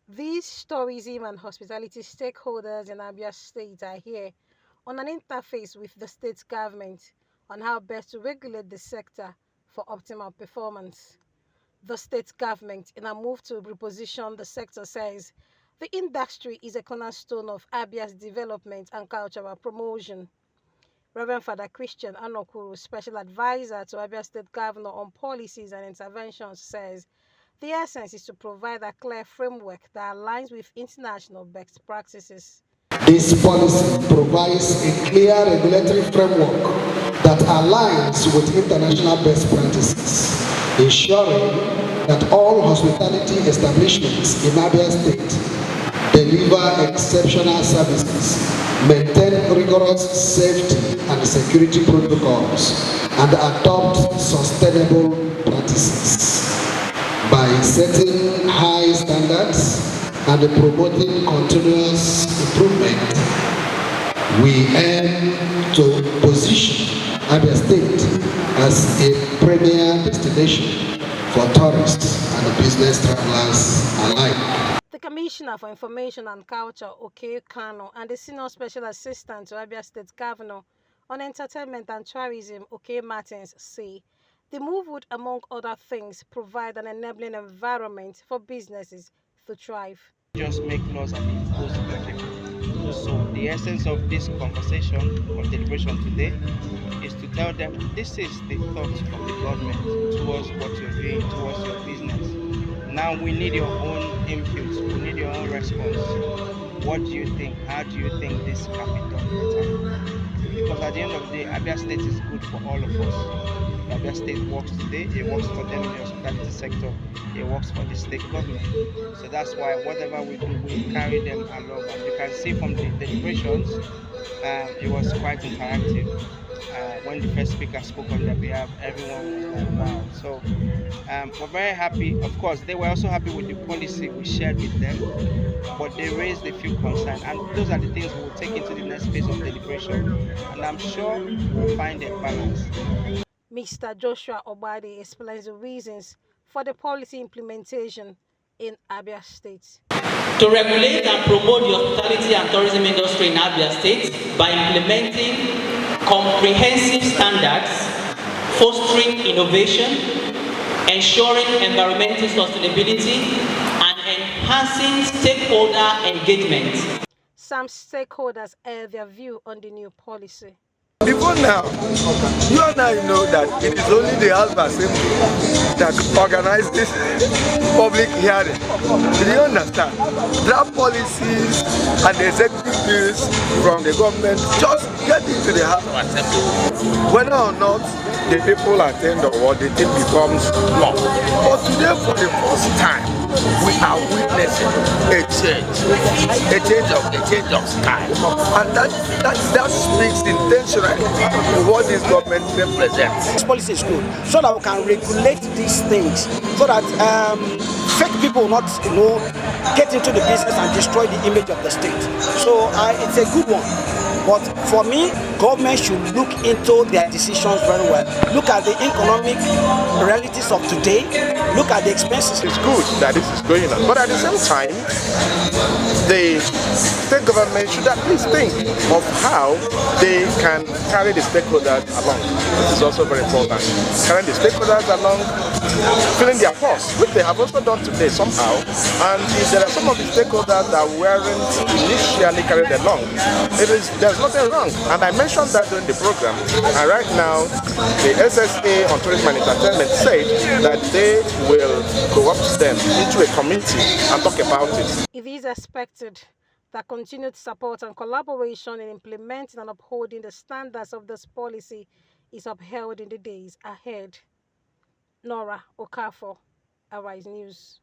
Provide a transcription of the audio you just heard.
These tourism and hospitality stakeholders in Abia State are here on an interface with the state government on how best to regulate the sector for optimal performance. The state government, in a move to reposition the sector, says the industry is a cornerstone of Abia's development and cultural promotion. Reverend Father Christian Anokuru, Special Advisor to Abia State Governor on Policies and Interventions, says the essence is to provide a clear framework that aligns with international best practices. This policy provides a clear regulatory framework that aligns with international best practices, ensuring that all hospitality establishments in Abia State deliver exceptional services, maintain rigorous safety and security protocols, and adopt sustainable practices. By setting high standards and promoting continuous improvement, we aim to position Abia State as a premier destination for tourists and business travelers alike. The Commissioner for Information and Culture, Oke Kano, and the Senior Special Assistant to Abia State Governor on Entertainment and Tourism, Oke Martins, say the move would, among other things, provide an enabling environment for businesses to thrive. Just make laws and impose on people. So the essence of this conversation or deliberation today is to tell them this is the thought of the government towards what you're doing, towards your business. Now we need your own input, we need your own response. What do you think? How do you think this can be done better? Because at the end of the day, Abia State is good for all of us. Abia State works today, it works for them in the hospitality sector, it works for the state government. So that's why whatever we do, we carry them along. And you can see from the deliberations, it was quite interactive. When the first speaker spoke on their behalf, everyone was like, wow. So we're very happy. Of course, they were also happy with the policy we shared with them, but they raised a few concerns, and those are the things we'll take into the next phase of deliberation. And I'm sure we'll find a balance. Mr. Joshua Obade explains the reasons for the policy implementation in Abia State. To regulate and promote the hospitality and tourism industry in Abia State by implementing comprehensive standards, fostering innovation, ensuring environmental sustainability, and enhancing stakeholder engagement. Some stakeholders air their view on the new policy. Before now, you and I know that it is only the House of Assembly that organizes this public hearing. Do you understand? Draft policies and the executive bills from the government just get into the House of Assembly. Whether or not the people attend or what, the thing becomes law. But today, for the first time, we are witnessing a change of style, and that speaks intentionally to what this government represents. This policy is good, so that we can regulate these things, so that fake people will not, get into the business and destroy the image of the state. So it's a good one. But for me, government should look into their decisions very well. Look at the economic realities of today. Look at the expenses. It's good that this is going on, but at the same time, the state government should at least think of how they can carry the stakeholders along. This is also very important. Carrying the stakeholders along, filling their pulse, which they have also done today somehow. And if there are some of the stakeholders that weren't initially carried along, there's nothing wrong. And I mentioned that during the program. And right now, the SSA on Tourism and Entertainment said that they will go up to them into a committee and talk about it. It is expected that continued support and collaboration in implementing and upholding the standards of this policy is upheld in the days ahead. Nora Okafor, Arise News.